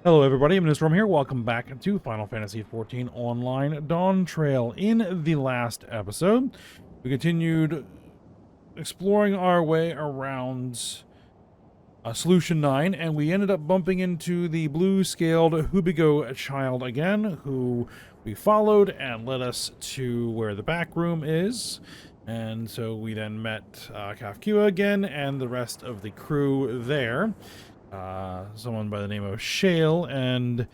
Hello everybody, I'm Storm here. Welcome back to Final Fantasy XIV Online Dawntrail. In the last episode, we continued exploring our way around Solution 9, and we ended up bumping into the blue-scaled Hubigo child again, who we followed and led us to where the back room is. And so we then met Kafkua again and the rest of the crew there. Someone by the name of Shale and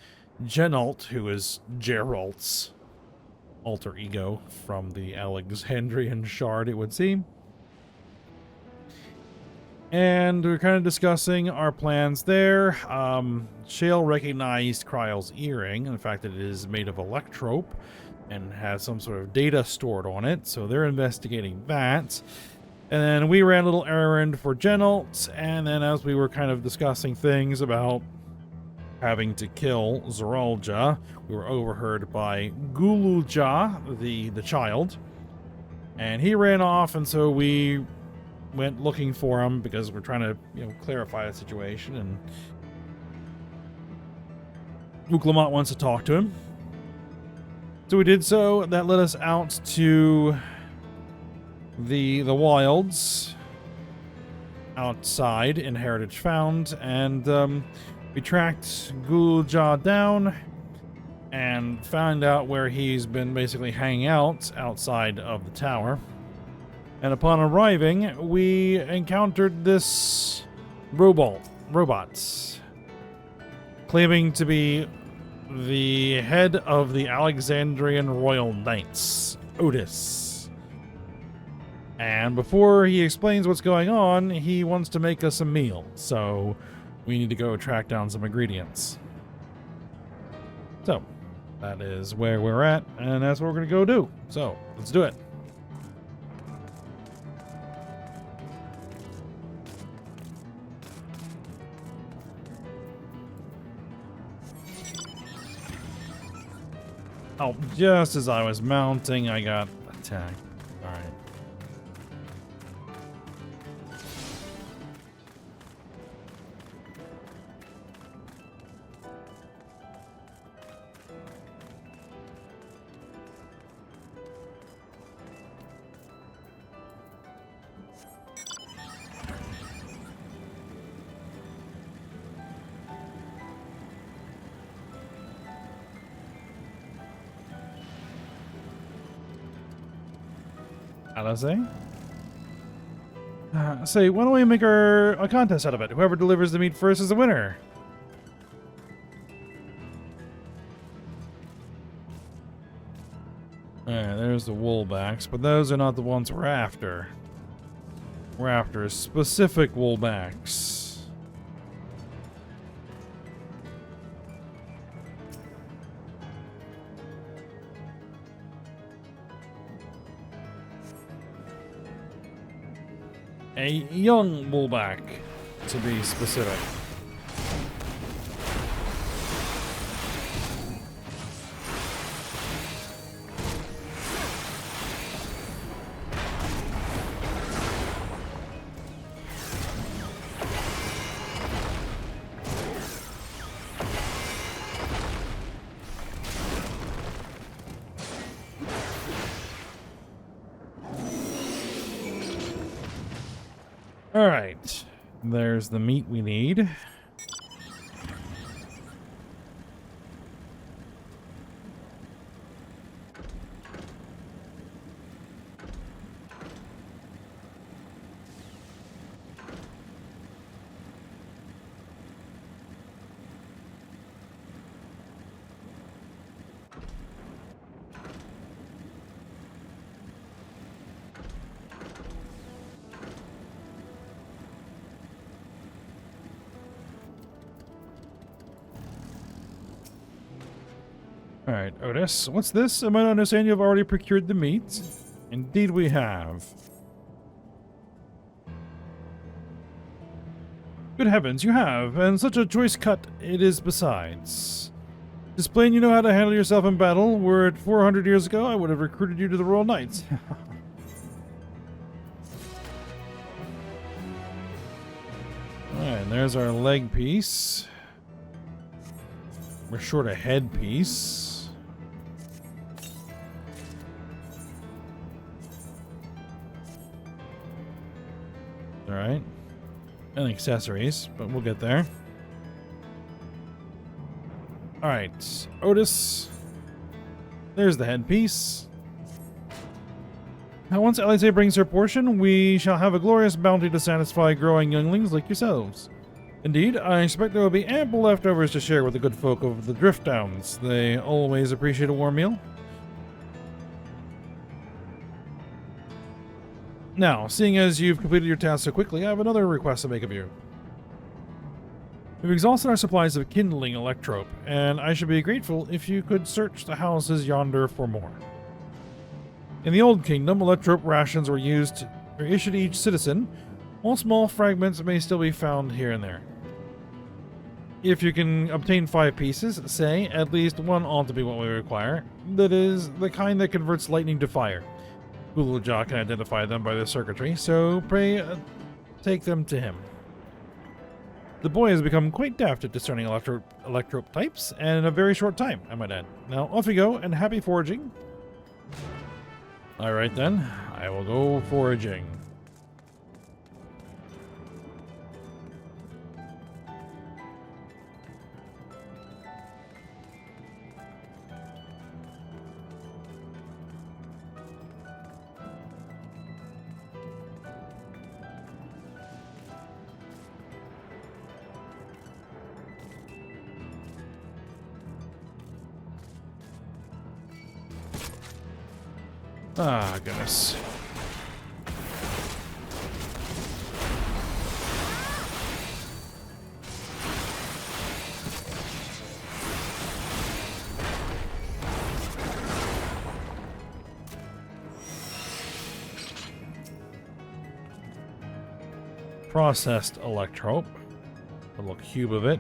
Genalt, who is Geralt's alter ego from the Alexandrian Shard, it would seem. And we're kind of discussing our plans there. Shale recognized Kryle's earring, and the fact that it is made of electrope and has some sort of data stored on it, so they're investigating that. And then we ran a little errand for Genalt, and then as we were kind of discussing things about having to kill Zoralja, we were overheard by Gululja, the child. And he ran off, and so we went looking for him because we're trying to, clarify the situation, and Uklamot wants to talk to him. So we did so. That led us out to the wilds outside in Heritage Found, and we tracked Gulja down and found out where he's been basically hanging out outside of the tower. And upon arriving, we encountered this robot claiming to be the head of the Alexandrian Royal Knights, Otis. And before he explains what's going on, he wants to make us a meal. So we need to go track down some ingredients. So that is where we're at, and that's what we're going to go do. So let's do it. Oh, just as I was mounting, I got attacked. All right. Say, why don't we make a contest out of it? Whoever delivers the meat first is the winner. Alright, there's the woolbacks, but those are not the ones we're after. We're after specific woolbacks. A young woolback, to be specific. Alright, there's the meat we need. Alright, Otis, what's this? Am I to understand you have already procured the meat? Indeed we have. Good heavens, you have, and such a choice cut it is besides. Displaying you know how to handle yourself in battle, were it 400 years ago, I would have recruited you to the Royal Knights. Alright, there's our leg piece. We're short a headpiece. Alright. And accessories, but we'll get there. Alright, Otis. There's the headpiece. Now, once Elise brings her portion, we shall have a glorious bounty to satisfy growing younglings like yourselves. Indeed, I expect there will be ample leftovers to share with the good folk of the Drift Downs. They always appreciate a warm meal. Now, seeing as you've completed your task so quickly, I have another request to make of you. We've exhausted our supplies of kindling electrope, and I should be grateful if you could search the houses yonder for more. In the Old Kingdom, electrope rations were issued to each citizen, while small fragments may still be found here and there. If you can obtain 5 pieces, say, at least one ought to be what we require. That is, the kind that converts lightning to fire. Guluja can identify them by the circuitry, so pray take them to him. The boy has become quite deft at discerning electrope types, and in a very short time, I might add. Now, off you go, and happy foraging. Alright then, I will go foraging. Ah, goodness. Processed electrope. A little cube of it.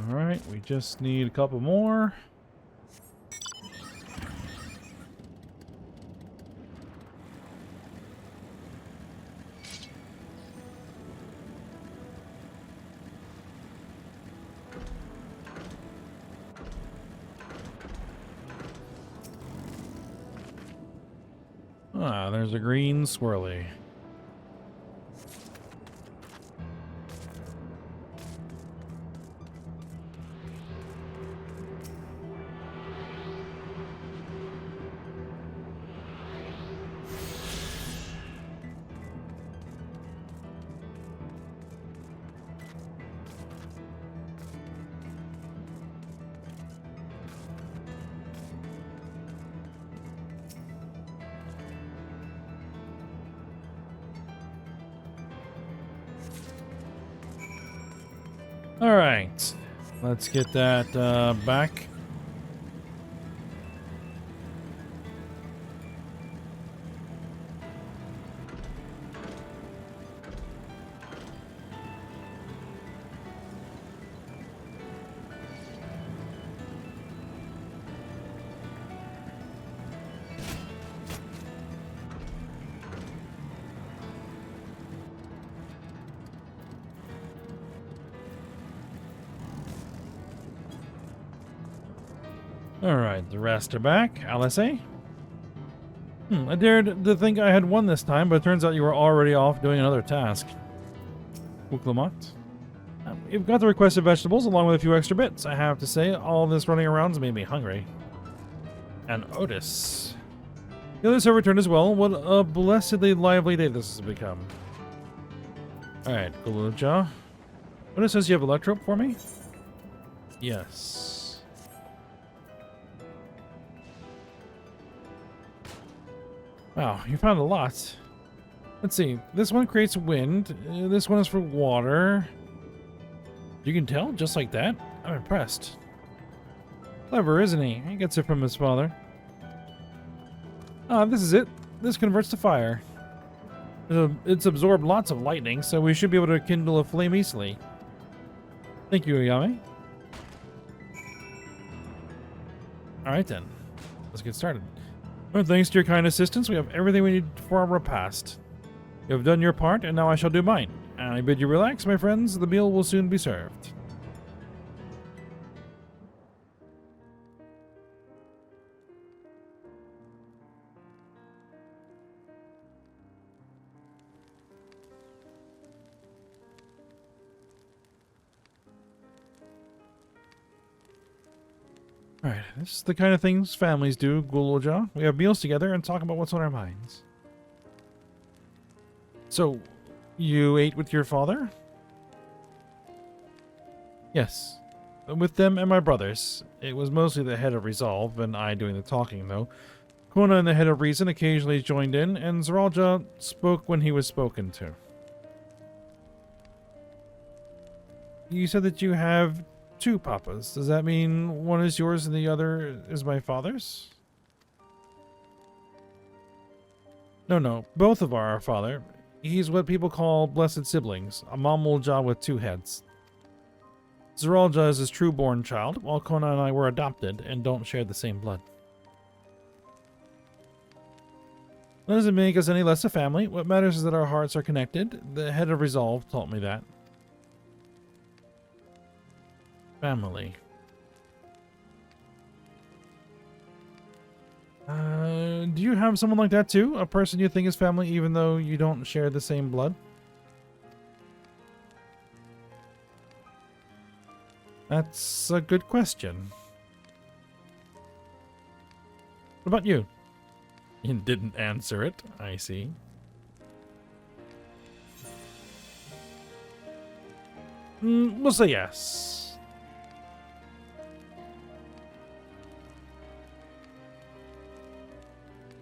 Alright, we just need a couple more. Ah, there's a green swirly. All right, let's get that back. Alright, the rest are back. Alice? I dared to think I had won this time, but it turns out you were already off doing another task. Uklamot. You've got the requested vegetables along with a few extra bits. I have to say, all this running around has made me hungry. And Otis. The others have returned as well. What a blessedly lively day this has become. Alright, Guluja. Otis says you have electrope for me? Yes. Wow, you found a lot. Let's see. This one creates wind. This one is for water. You can tell just like that? I'm impressed. Clever, isn't he? He gets it from his father. Ah, this is it. This converts to fire. It's absorbed lots of lightning, so we should be able to kindle a flame easily. Thank you, Yame. Alright then. Let's get started. Well, thanks to your kind assistance, we have everything we need for our repast. You have done your part, and now I shall do mine. And I bid you relax, my friends. The meal will soon be served. Alright, this is the kind of things families do, Guloja. We have meals together and talk about what's on our minds. So, you ate with your father? Yes. With them and my brothers. It was mostly the head of Resolve, and I doing the talking, though. Kona and the head of Reason occasionally joined in, and Zaralja spoke when he was spoken to. You said that you have 2 papas. Does that mean one is yours and the other is my father's? No. Both of our father. He's what people call blessed siblings, a Mamulja with 2 heads. Zaralja is his true-born child, while Kona and I were adopted and don't share the same blood. That doesn't make us any less a family. What matters is that our hearts are connected. The head of Resolve taught me that. Family. Do you have someone like that too? A person you think is family even though you don't share the same blood? That's a good question. What about you? You didn't answer it, I see. We'll say yes.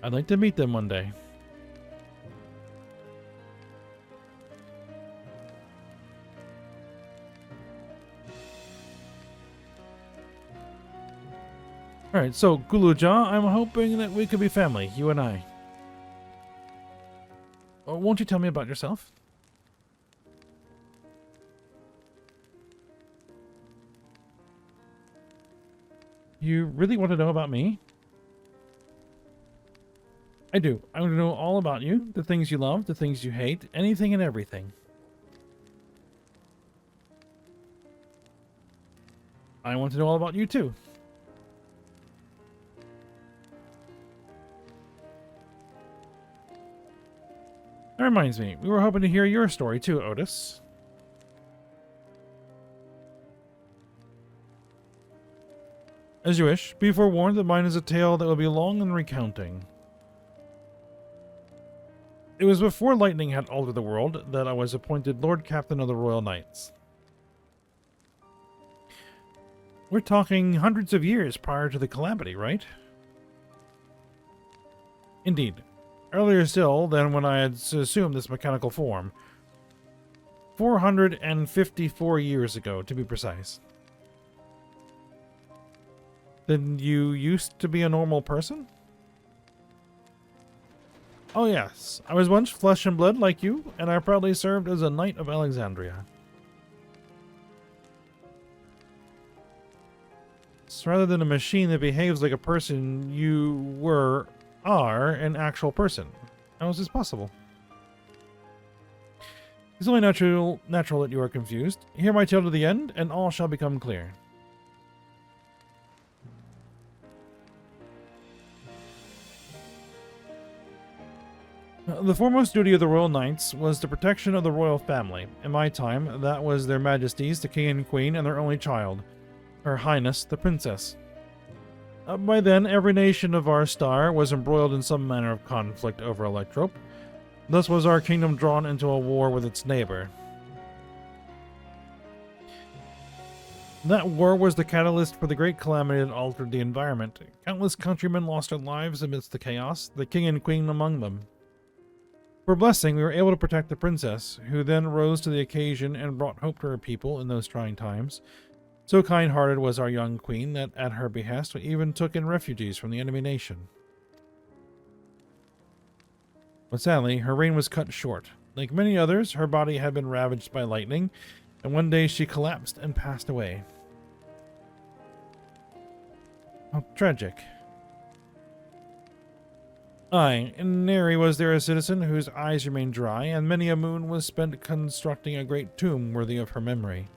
I'd like to meet them one day. Alright, so Guluja, I'm hoping that we could be family, you and I. Won't you tell me about yourself? You really want to know about me? I do. I want to know all about you, the things you love, the things you hate, anything and everything. I want to know all about you too. That reminds me, we were hoping to hear your story too, Otis. As you wish. Be forewarned that mine is a tale that will be long in recounting. It was before lightning had altered the world that I was appointed Lord Captain of the Royal Knights. We're talking hundreds of years prior to the calamity, right? Indeed. Earlier still than when I had assumed this mechanical form. 454 years ago, to be precise. Then you used to be a normal person? Oh yes, I was once flesh and blood like you, and I proudly served as a Knight of Alexandria. So rather than a machine that behaves like a person, you are an actual person. How is this possible? It's only natural that you are confused. Hear my tale to the end, and all shall become clear. The foremost duty of the Royal Knights was the protection of the royal family. In my time, that was their majesties, the king and queen, and their only child, Her Highness, the princess. By then, every nation of our star was embroiled in some manner of conflict over Electrope. Thus was our kingdom drawn into a war with its neighbor. That war was the catalyst for the great calamity that altered the environment. Countless countrymen lost their lives amidst the chaos, the king and queen among them. For a blessing, we were able to protect the princess, who then rose to the occasion and brought hope to her people in those trying times. So kind-hearted was our young queen that, at her behest, we even took in refugees from the enemy nation. But sadly, her reign was cut short. Like many others, her body had been ravaged by lightning, and one day she collapsed and passed away. How tragic. Aye, in Neri was there a citizen whose eyes remained dry, and many a moon was spent constructing a great tomb worthy of her memory.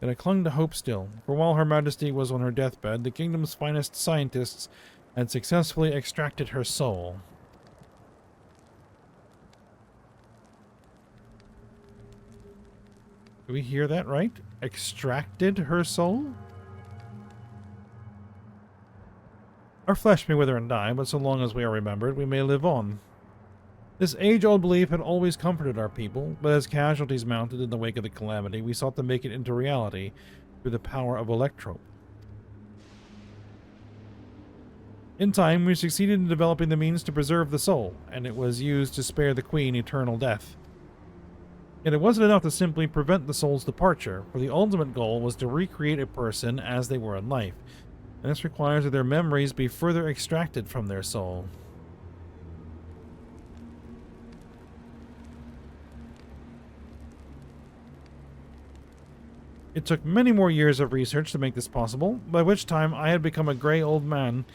Yet I clung to hope still, for while Her Majesty was on her deathbed, the kingdom's finest scientists had successfully extracted her soul. Do we hear that right? Extracted her soul? Our flesh may wither and die, but so long as we are remembered, we may live on. This age-old belief had always comforted our people, but as casualties mounted in the wake of the calamity, we sought to make it into reality through the power of electrope. In time, we succeeded in developing the means to preserve the soul, and it was used to spare the Queen eternal death. Yet it wasn't enough to simply prevent the soul's departure, for the ultimate goal was to recreate a person as they were in life. And this requires that their memories be further extracted from their soul. It took many more years of research to make this possible, by which time I had become a gray old man.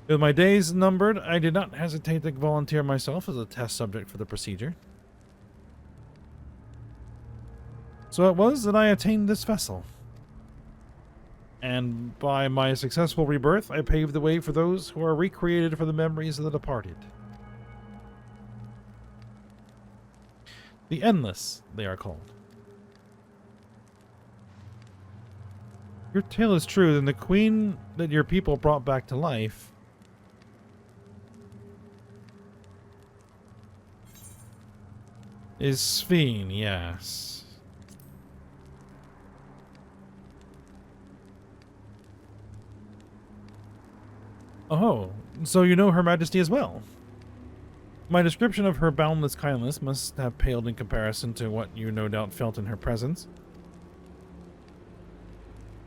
With my days numbered, I did not hesitate to volunteer myself as a test subject for the procedure. So it was that I attained this vessel. And by my successful rebirth, I paved the way for those who are recreated for the memories of the departed. The Endless, they are called. If your tale is true, then the queen that your people brought back to life is Sphene, yes. Oh, so you know Her Majesty as well. My description of her boundless kindness must have paled in comparison to what you no doubt felt in her presence.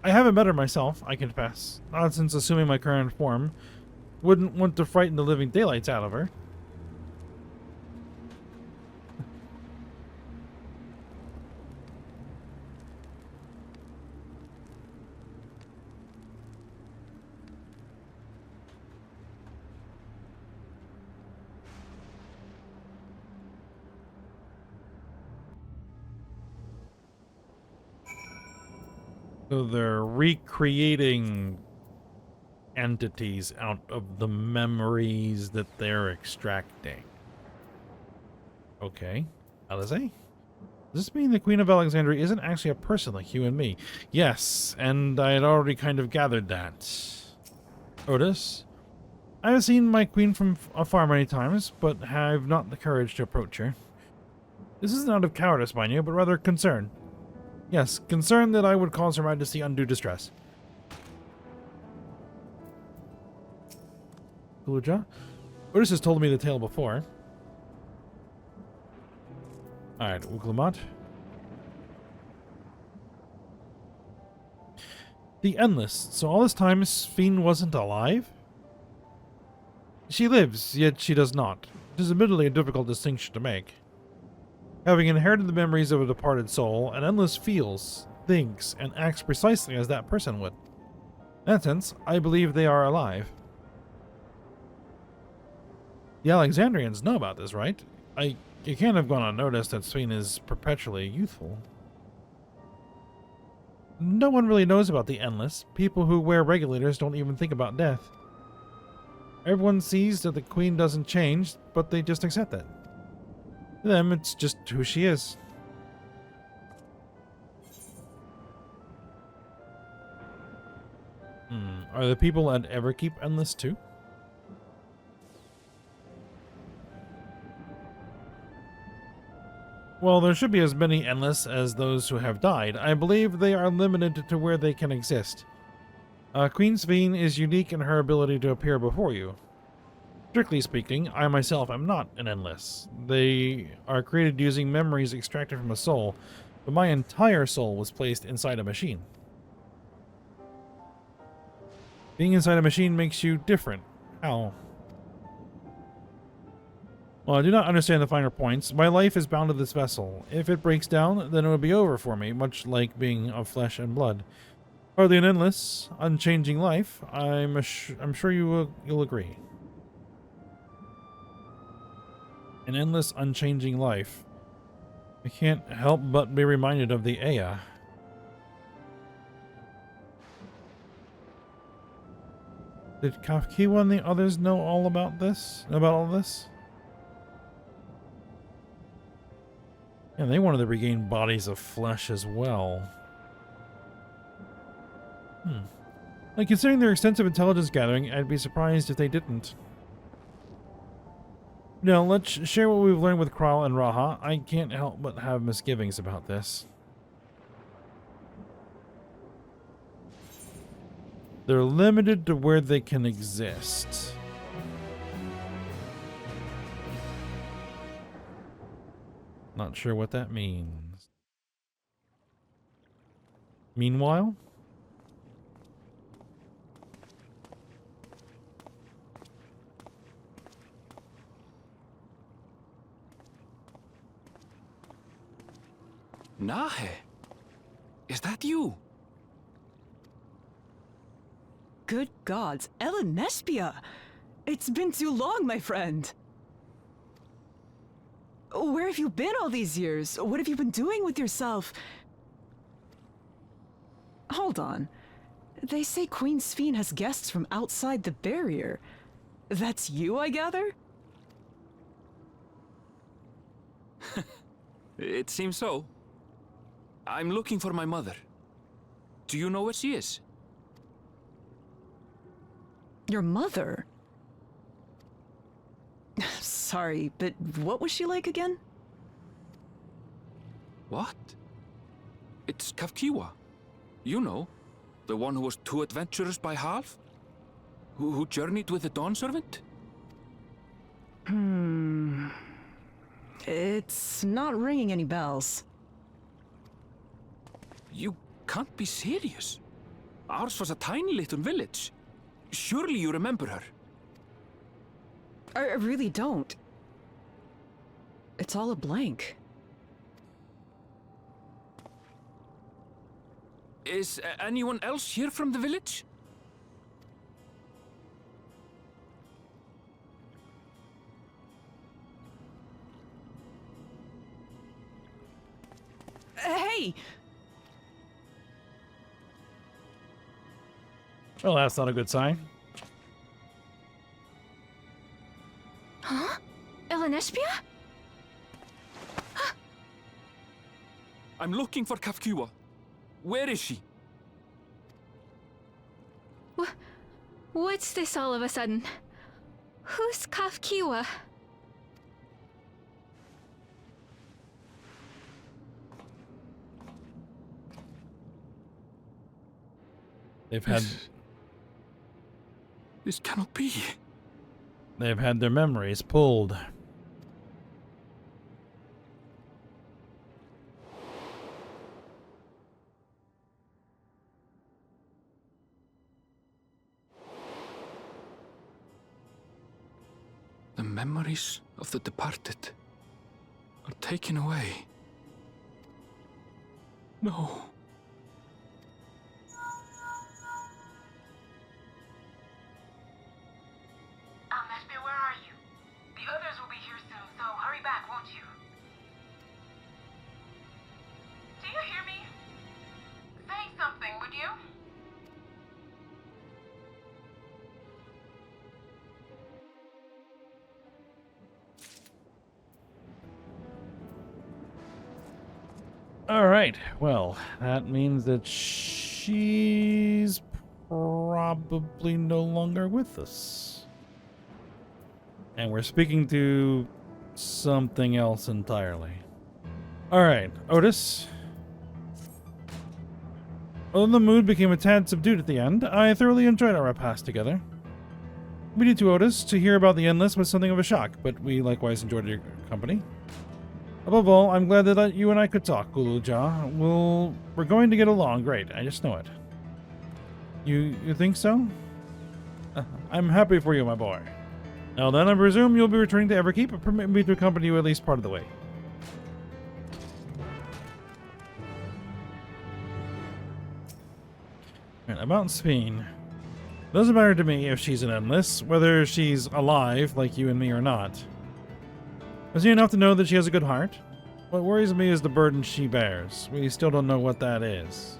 I haven't met her myself, I confess, not since assuming my current form. Wouldn't want to frighten the living daylights out of her. So they're recreating entities out of the memories that they're extracting. Okay. Alize? Does this mean the Queen of Alexandria isn't actually a person like you and me? Yes, and I had already kind of gathered that. Otis? I have seen my queen from afar many times, but have not the courage to approach her. This isn't out of cowardice, mind you, but rather concern. Yes, concern that I would cause Her Majesty undue distress. Kuluja? Otis has told me the tale before. Alright, Uklamat. The Endless. So all this time, Sphene wasn't alive? She lives, yet she does not. It is admittedly a difficult distinction to make. Having inherited the memories of a departed soul, an Endless feels, thinks, and acts precisely as that person would. In that sense, I believe they are alive. The Alexandrians know about this, right? You can't have gone unnoticed that Sphene is perpetually youthful. No one really knows about the Endless. People who wear regulators don't even think about death. Everyone sees that the Queen doesn't change, but they just accept that. To them, it's just who she is. Are the people at Everkeep Endless too? Well, there should be as many endless as those who have died. I believe they are limited to where they can exist. Queen Sveen is unique in her ability to appear before you. Strictly speaking, I myself am not an endless. They are created using memories extracted from a soul, but my entire soul was placed inside a machine. Being inside a machine makes you different. How? Well, I do not understand the finer points. My life is bound to this vessel. If it breaks down, then it will be over for me, much like being of flesh and blood. Hardly an endless, unchanging life. I'm sure you'll agree. An endless, unchanging life. I can't help but be reminded of the Aya. Did Kafkiwa and the others know all about this? About all this? Yeah, they wanted to regain bodies of flesh as well. Like, considering their extensive intelligence gathering, I'd be surprised if they didn't. Now, let's share what we've learned with Kral and Raha. I can't help but have misgivings about this. They're limited to where they can exist. Not sure what that means. Meanwhile? Nahe, is that you? Good gods, Ellen Nespia! It's been too long, my friend! Where have you been all these years? What have you been doing with yourself? Hold on. They say Queen Sveen has guests from outside the barrier. That's you, I gather? It seems so. I'm looking for my mother. Do you know where she is? Your mother? Sorry, but what was she like again? What? It's Kafkiwa. You know, the one who was too adventurous by half? Who journeyed with the Dawn Servant? It's not ringing any bells. You can't be serious. Ours was a tiny little village. Surely you remember her. I really don't. It's all a blank. Is anyone else here from the village? Hey! Well, that's not a good sign. Huh? Elenespia? I'm looking for Kafkiwa. Where is she? What's this all of a sudden? Who's Kafkiwa? They've had This cannot be. they've had their memories pulled. The memories of the departed are taken away. No. Nespia, where are you? The others will be here soon, so hurry back, won't you? Do you hear me? Say something, would you? All right. Well, that means that she's probably no longer with us. And we're speaking to something else entirely. Alright, Otis. Although the mood became a tad subdued at the end, I thoroughly enjoyed our repast together. Meeting to Otis to hear about the Endless was something of a shock, but we likewise enjoyed your company. Above all, I'm glad that you and I could talk, Guluja. We're going to get along great, I just know it. You think so? I'm happy for you, my boy. Now then, I presume you'll be returning to Everkeep, but permit me to accompany you at least part of the way. Right, about Speen. Doesn't matter to me if she's an Endless, whether she's alive, like you and me, or not. Is he enough to know that she has a good heart? What worries me is the burden she bears. We still don't know what that is.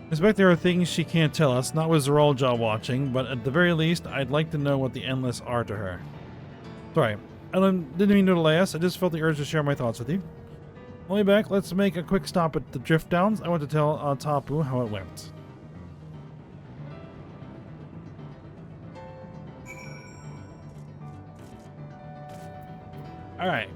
I suspect there are things she can't tell us, not with Zeralja watching, but at the very least, I'd like to know what the Endless are to her. Sorry, I didn't mean to delay us, I just felt the urge to share my thoughts with you. On the way back, let's make a quick stop at the Drift Downs. I want to tell Tapu how it went. Alright.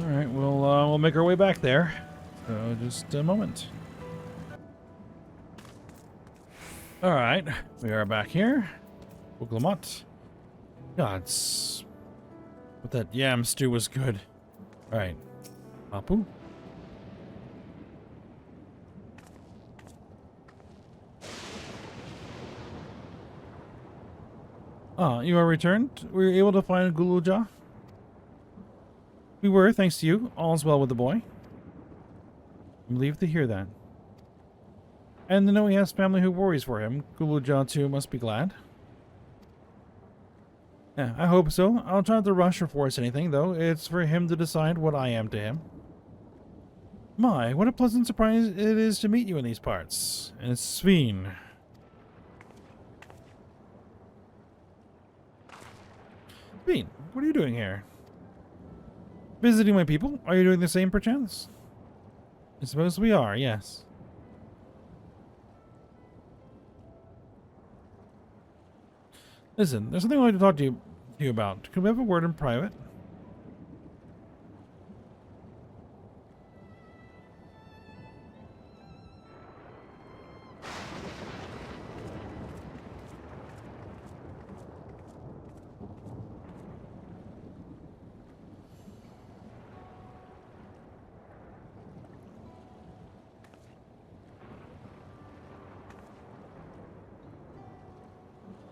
Alright, we'll make our way back there. So just a moment. Alright, we are back here. Buglamot. Gods. But that yam stew was good. Alright. Tapu. Ah, you are returned? Were you able to find Guluja? We were, thanks to you. All's well with the boy. I'm relieved to hear that. And to know he has family who worries for him. Guluja too must be glad. Yeah, I hope so. I'll try not to rush or force anything, though. It's for him to decide what I am to him. My, what a pleasant surprise it is to meet you in these parts. And it's Sveen. Sveen, what are you doing here? Visiting my people? Are you doing the same perchance? I suppose we are, yes. Listen, there's something I'd like to talk to you about. Could we have a word in private?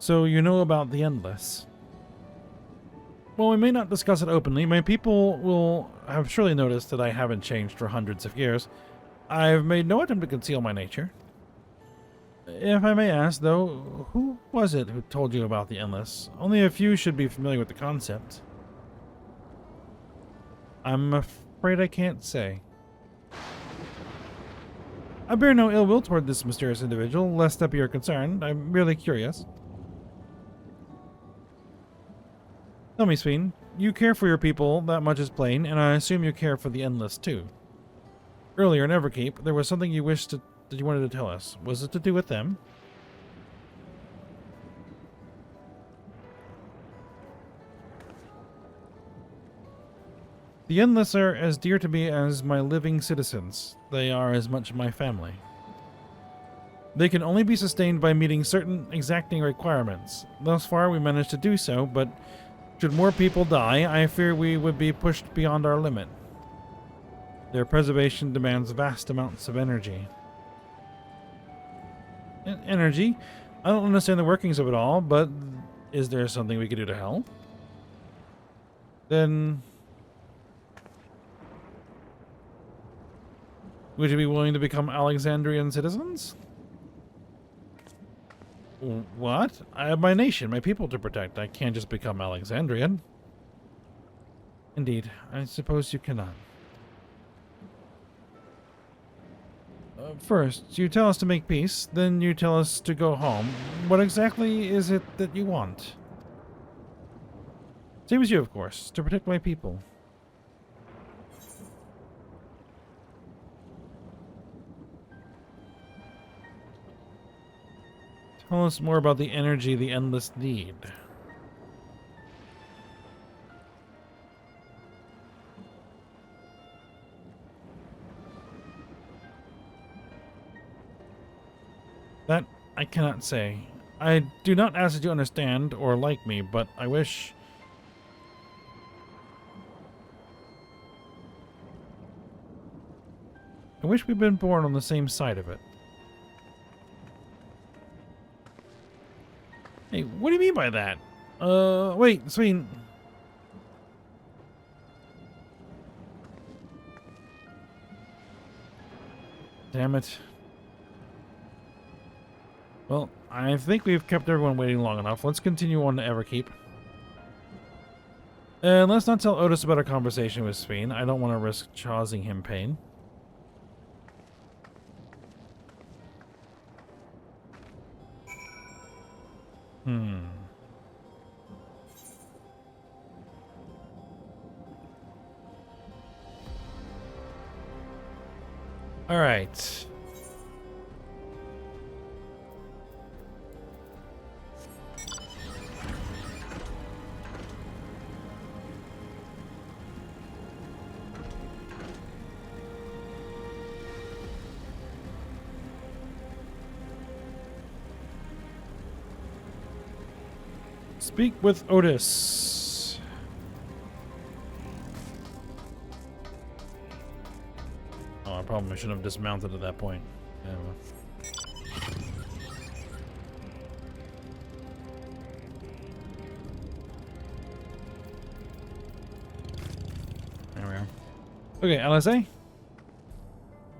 So you know about the Endless. Well, we may not discuss it openly. My people will have surely noticed that I haven't changed for hundreds of years. I've made no attempt to conceal my nature. If I may ask, though, who was it who told you about the Endless? Only a few should be familiar with the concept. I'm afraid I can't say. I bear no ill will toward this mysterious individual, lest that be your concern. I'm merely curious. Tell me, Sveen, you care for your people, that much is plain, and I assume you care for the Endless too. Earlier in Everkeep, there was something you that you wanted to tell us. Was it to do with them? The Endless are as dear to me as my living citizens. They are as much my family. They can only be sustained by meeting certain exacting requirements. Thus far, we managed to do so, but should more people die, I fear we would be pushed beyond our limit. Their preservation demands vast amounts of energy. Energy? I don't understand the workings of it all, but is there something we could do to help? Then would you be willing to become Alexandrian citizens? What? I have my nation, my people to protect. I can't just become Alexandrian. Indeed, I suppose you cannot. First, you tell us to make peace, then you tell us to go home. What exactly is it that you want? Same as you, of course, to protect my people. Tell us more about the energy the Endless need. That I cannot say. I do not ask that you understand or like me, but I wish... we'd been born on the same side of it. Hey, what do you mean by that? Wait, Sween. Damn it. Well, I think we've kept everyone waiting long enough. Let's continue on to Everkeep. And let's not tell Otis about our conversation with Sween. I don't want to risk causing him pain. All right. Speak with Otis. Oh, I shouldn't have dismounted at that point. Yeah, well. There we are. Okay, LSA.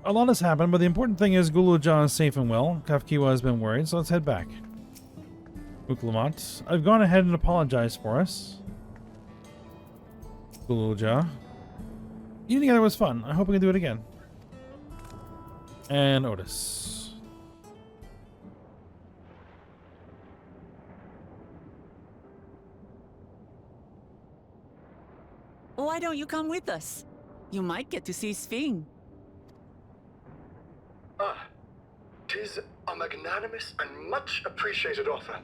A lot has happened, but the important thing is Gulujan is safe and well. Kafkiwa has been worried, so let's head back. Uklamat, I've gone ahead and apologized for us. Guluja. Eating together was fun. I hope we can do it again. And Otis. Why don't you come with us? You might get to see Sphene. Ah, 'tis a magnanimous and much appreciated offer,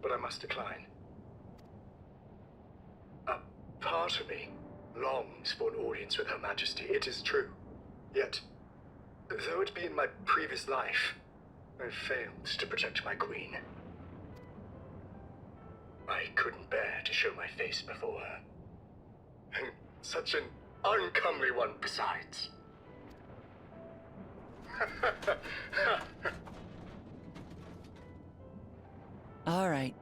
but I must decline. A part of me longs for an audience with Her Majesty, it is true. Yet, though it be in my previous life, I failed to protect my queen. I couldn't bear to show my face before her. And such an uncomely one besides. All right.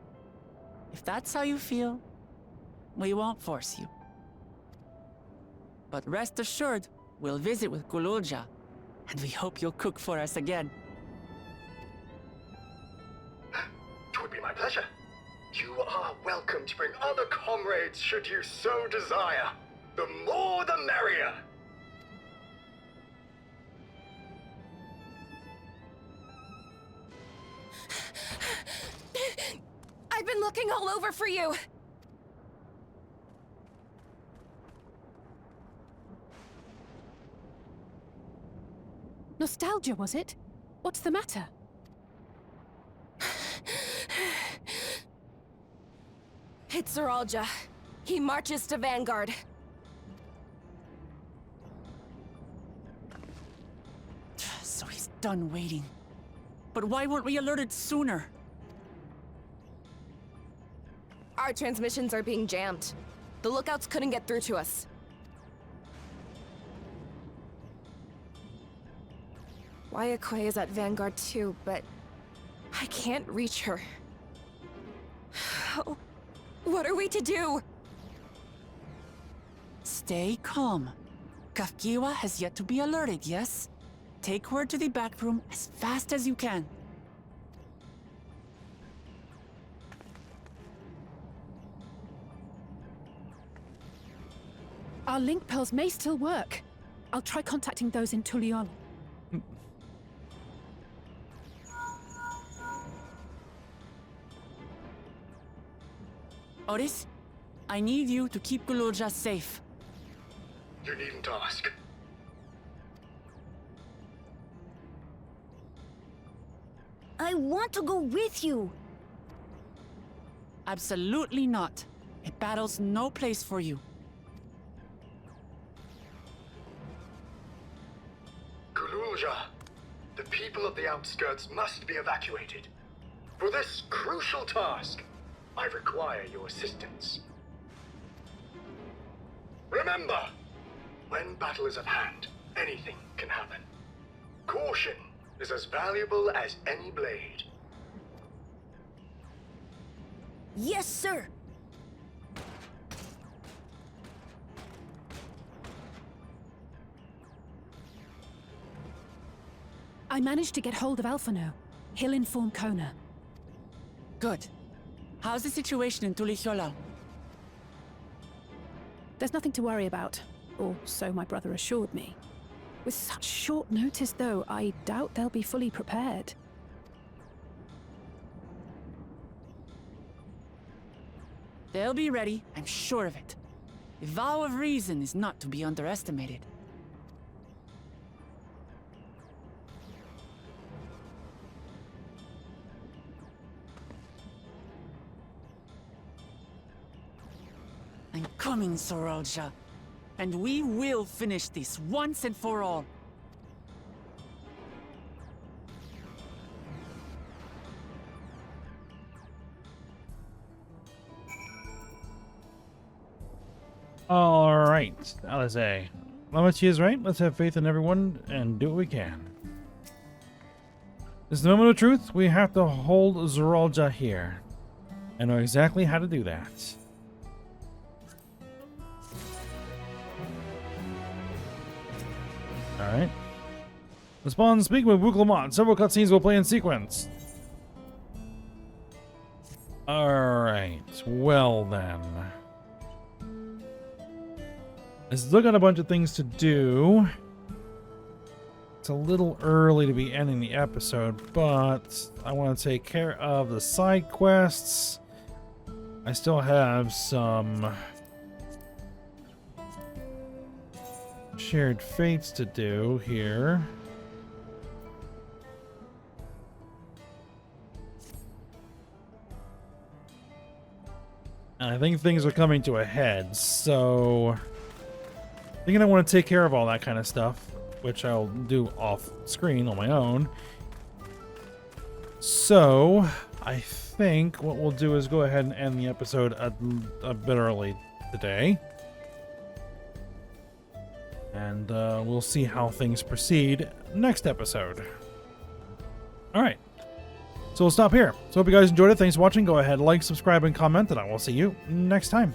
If that's how you feel, we won't force you. But rest assured, we'll visit with Gululja, and we hope you'll cook for us again. It would be my pleasure. You are welcome to bring other comrades should you so desire. The more the merrier. I've been looking all over for you. Nostalgia, was it? What's the matter? It's Zeralja. He marches to Vanguard. So he's done waiting. But why weren't we alerted sooner? Our transmissions are being jammed. The lookouts couldn't get through to us. Wayakwe is at Vanguard too, but I can't reach her. What are we to do? Stay calm. Kafkiwa has yet to be alerted, yes? Take her to the back room as fast as you can. Our link pearls may still work. I'll try contacting those in Tuliol. Otis, I need you to keep Gulurja safe. You needn't ask. I want to go with you. Absolutely not. A battle's no place for you. Kululja, the people of the outskirts must be evacuated. For this crucial task, I require your assistance. Remember, when battle is at hand, anything can happen. Caution is as valuable as any blade. Yes, sir. I managed to get hold of Alphano. He'll inform Kona. Good. How's the situation in Tulichola? There's nothing to worry about, or so my brother assured me. With such short notice, though, I doubt they'll be fully prepared. They'll be ready, I'm sure of it. The vow of reason is not to be underestimated. I'm coming, Sorolja. And we will finish this once and for all. All right, Alize. Lamachi is right. Let's have faith in everyone and do what we can. This is the moment of truth. We have to hold Zoralja here. I know exactly how to do that. Alright. Respond speaking with Wuklamont. Several cutscenes will play in sequence. Alright. Well then. I still got a bunch of things to do. It's a little early to be ending the episode, but I want to take care of the side quests. I still have some shared fates to do here. And I think things are coming to a head, so I think I want to take care of all that kind of stuff, which I'll do off screen on my own. So I think what we'll do is go ahead and end the episode a bit early today. And we'll see how things proceed next episode. Alright. So we'll stop here. So hope you guys enjoyed it. Thanks for watching. Go ahead, like, subscribe, and comment, and I will see you next time.